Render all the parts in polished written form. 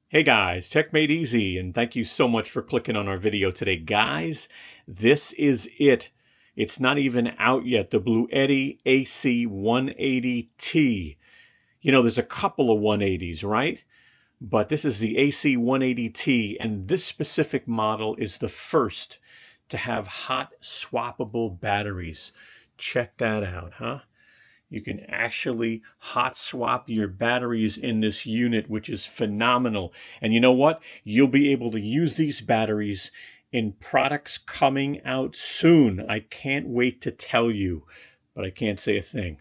Hey guys, Tech Made Easy, and thank you so much for clicking on our video today. Guys, this is it. It's not even out yet, the Bluetti AC180T. You know, there's a couple of 180s, right? But this is the AC180T, and this specific model is the first to have hot swappable batteries. Check that out, huh? You can actually hot swap your batteries in this unit, which is phenomenal. And you know what? You'll be able to use these batteries in products coming out soon. I can't wait to tell you, but I can't say a thing.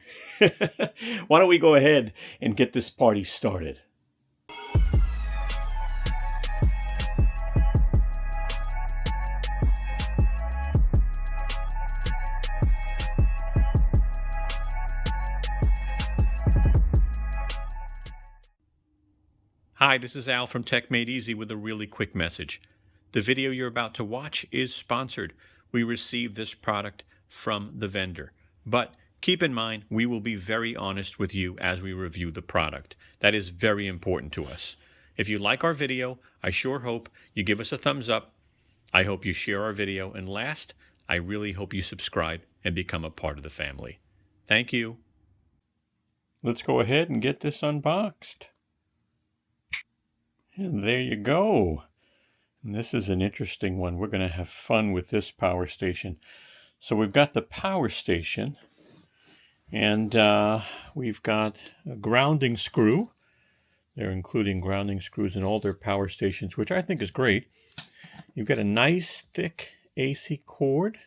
Why don't we go ahead and get this party started? Hi, this is Al from Tech Made Easy with a really quick message. The video you're about to watch is sponsored. We received this product from the vendor. But keep in mind, we will be very honest with you as we review the product. That is very important to us. If you like our video, I sure hope you give us a thumbs up. I hope you share our video. And last, I really hope you subscribe and become a part of the family. Thank you. Let's go ahead and get this unboxed. And there you go. And this is an interesting one. We're going to have fun with this power station. So we've got the power station, and we've got a grounding screw. They're including grounding screws in all their power stations, which I think is great. You've got a nice thick AC cord.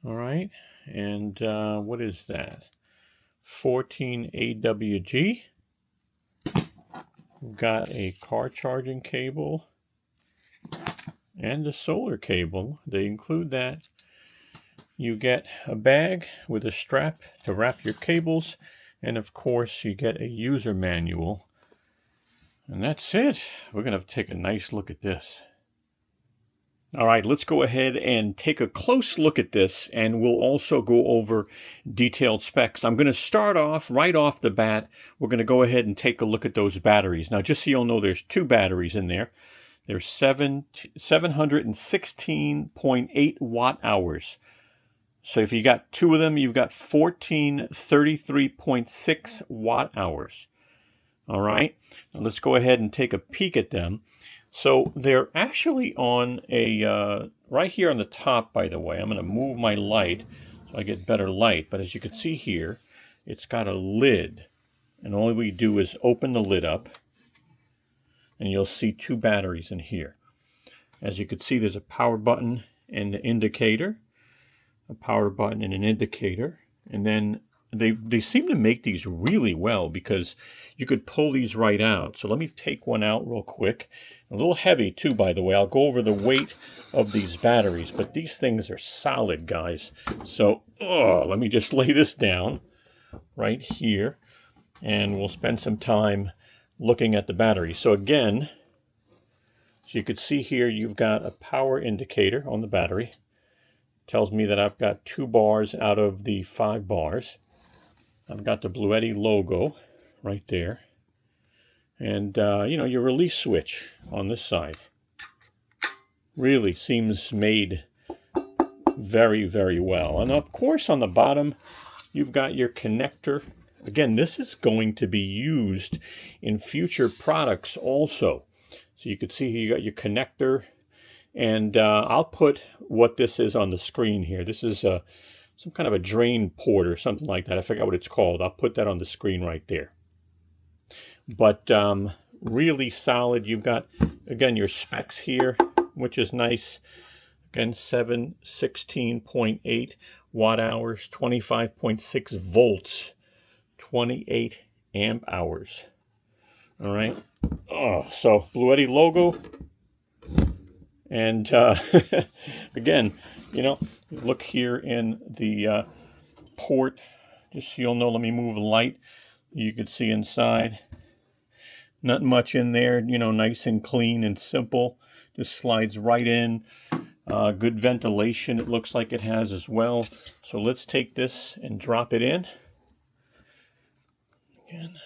All right. And what is that? 14 AWG. We've got a car charging cable and a solar cable. They include that. You get a bag with a strap to wrap your cables, and of course you get a user manual. And that's it. We're going to take a nice look at this. All right, let's go ahead and take a close look at this, and we'll also go over detailed specs. I'm going to start off right off the bat. We're going to go ahead and take a look at those batteries. Now, just so you'll know, there's two batteries in there. There's 716.8 watt hours. So if you got two of them, you've got 1433.6 watt hours. All right, now let's go ahead and take a peek at them. So they're actually on a, right here on the top, by the way. I'm going to move my light so I get better light. But as you can see here, it's got a lid. And all we do is open the lid up, and you'll see two batteries in here. As you can see, there's a power button and an indicator. A power button and an indicator. And then they seem to make these really well, because you could pull these right out. So let me take one out real quick. A little heavy too, by the way. I'll go over the weight of these batteries, but these things are solid, guys. So let me just lay this down right here, and we'll spend some time looking at the battery. So again, as you can see here, you've got a power indicator on the battery. Tells me that I've got 2 bars out of the 5 bars. I've got the Bluetti logo right there. And, you know, your release switch on this side really seems made very, very well. And, of course, on the bottom, you've got your connector. Again, this is going to be used in future products also. So you can see here you got your connector. And I'll put what this is on the screen here. This is some kind of a drain port or something like that. I forgot what it's called. I'll put that on the screen right there. But really solid. You've got, again, your specs here, which is nice. Again, 716.8 watt hours, 25.6 volts, 28 amp hours. All right. So Bluetti logo. And again, you know, look here in the port, just so you'll know, let me move the light. You can see inside, not much in there, you know, nice and clean and simple. Just slides right in. Good ventilation, it looks like it has as well. So let's take this and drop it in. Again.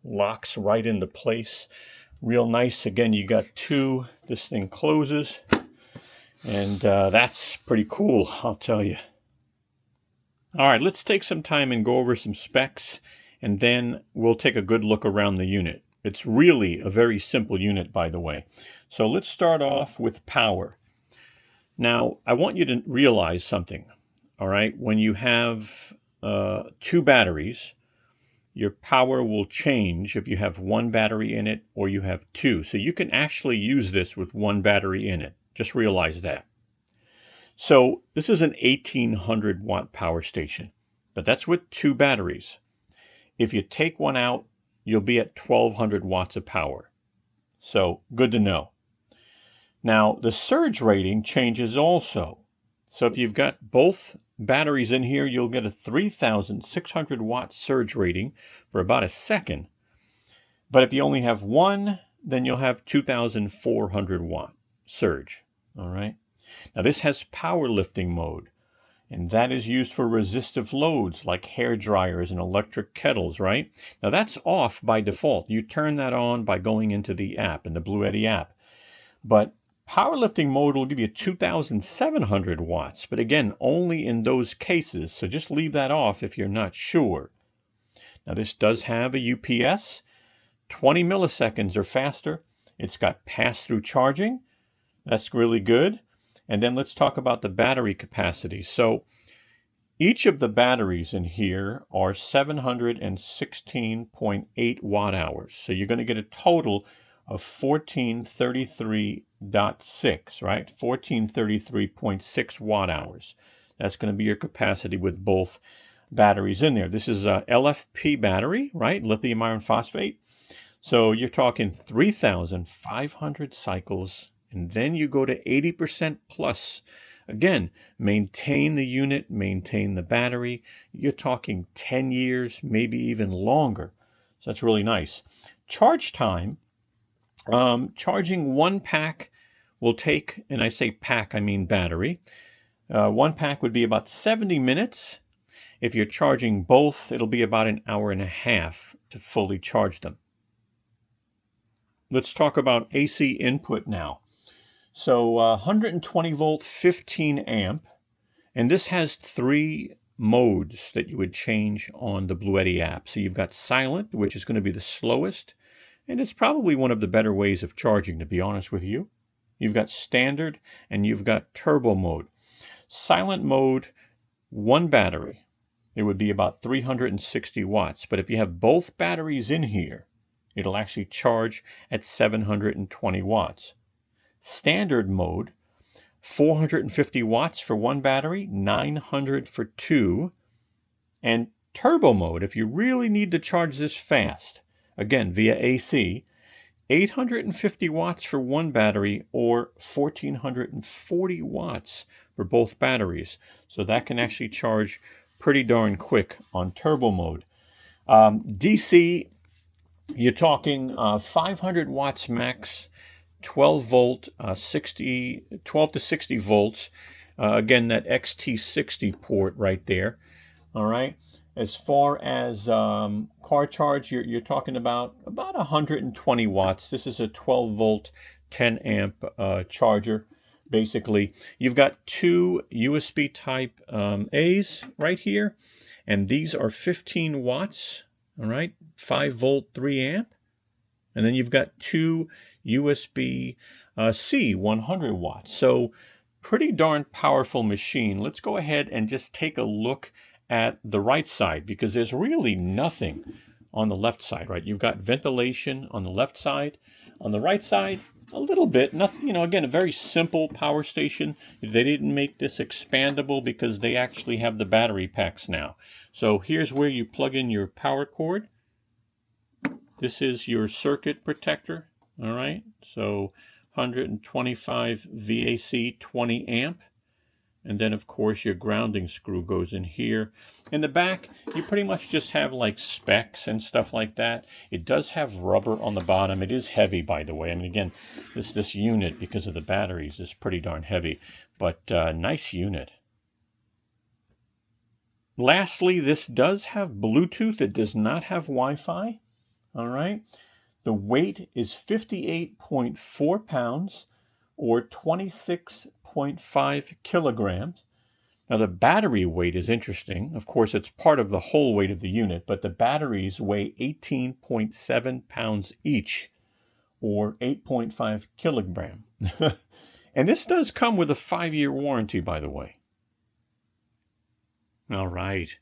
locks right into place. Real nice. Again, you got two. This thing closes. And that's pretty cool, I'll tell you. All right, let's take some time and go over some specs, and then we'll take a good look around the unit. It's really a very simple unit, by the way. So let's start off with power. Now, I want you to realize something, all right? When you have two batteries, your power will change if you have one battery in it or you have two. So you can actually use this with one battery in it. Just realize that. So this is an 1800 watt power station, but that's with two batteries. If you take one out, you'll be at 1200 watts of power. So good to know. Now the surge rating changes also. So if you've got both batteries in here, you'll get a 3600 watt surge rating for about a second. But if you only have one, then you'll have 2400 watt surge. All right. Now this has powerlifting mode, and that is used for resistive loads like hair dryers and electric kettles, right? Now that's off by default. You turn that on by going into the app, in the Bluetti app. But powerlifting mode will give you 2700 watts, but again, only in those cases. So just leave that off if you're not sure. Now this does have a UPS, 20 milliseconds or faster. It's got pass-through charging. That's really good. And then let's talk about the battery capacity. So each of the batteries in here are 716.8 watt hours. So you're going to get a total of 1433.6, right? 1433.6 watt hours. That's going to be your capacity with both batteries in there. This is a LFP battery, right? Lithium iron phosphate. So you're talking 3,500 cycles, and then you go to 80% plus. Again, maintain the unit, maintain the battery. You're talking 10 years, maybe even longer. So that's really nice. Charge time, charging one pack will take, and I say pack, I mean battery. One pack would be about 70 minutes. If you're charging both, it'll be about an hour and a half to fully charge them. Let's talk about AC input now. So 120 volt, 15 amp, and this has three modes that you would change on the Bluetti app. So you've got silent, which is going to be the slowest, and it's probably one of the better ways of charging, to be honest with you. You've got standard, and you've got turbo mode. Silent mode, one battery, it would be about 360 watts, but if you have both batteries in here, it'll actually charge at 720 watts. Standard mode, 450 watts for one battery, 900 for two. And turbo mode, if you really need to charge this fast, again, via AC, 850 watts for one battery or 1440 watts for both batteries. So that can actually charge pretty darn quick on turbo mode. DC, you're talking 500 watts max, 12 volt, 12 to 60 volts. Again, that XT60 port right there. All right. As far as car charge, you're talking about 120 watts. This is a 12 volt, 10 amp charger. Basically, you've got two USB type A's right here, and these are 15 watts. All right, 5 volt, 3 amp. And then you've got two USB-C 100 watts. So pretty darn powerful machine. Let's go ahead and just take a look at the right side, because there's really nothing on the left side, right? You've got ventilation on the left side. On the right side, a little bit. Nothing, again, a very simple power station. They didn't make this expandable because they actually have the battery packs now. So here's where you plug in your power cord. This is your circuit protector, all right? So 125 VAC, 20 amp. And then, of course, your grounding screw goes in here. In the back, you pretty much just have, like, specs and stuff like that. It does have rubber on the bottom. It is heavy, by the way. I mean, again, this unit, because of the batteries, is pretty darn heavy. But nice unit. Lastly, this does have Bluetooth. It does not have Wi-Fi. All right. The weight is 58.4 pounds or 26.5 kilograms. Now the battery weight is interesting. Of course, it's part of the whole weight of the unit, but the batteries weigh 18.7 pounds each, or 8.5 kilogram. And this does come with a 5-year warranty, by the way. All right.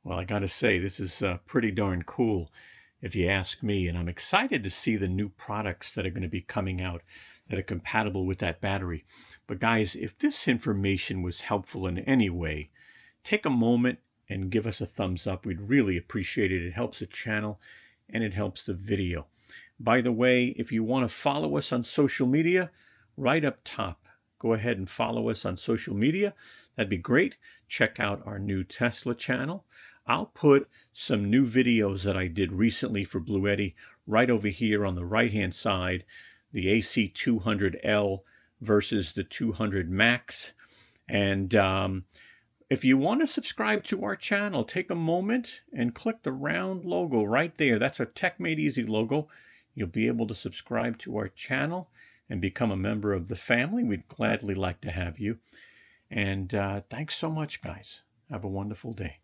Well, I got to say, this is pretty darn cool, if you ask me. And I'm excited to see the new products that are going to be coming out that are compatible with that battery. But guys, if this information was helpful in any way, take a moment and give us a thumbs up. We'd really appreciate it. It helps the channel and it helps the video. By the way, if you want to follow us on social media, right up top, go ahead and follow us on social media. That'd be great. Check out our new Tesla channel. I'll put some new videos that I did recently for Bluetti right over here on the right-hand side, the AC200L versus the 200 Max. And if you want to subscribe to our channel, take a moment and click the round logo right there. That's our Tech Made Easy logo. You'll be able to subscribe to our channel and become a member of the family. We'd gladly like to have you. And thanks so much, guys. Have a wonderful day.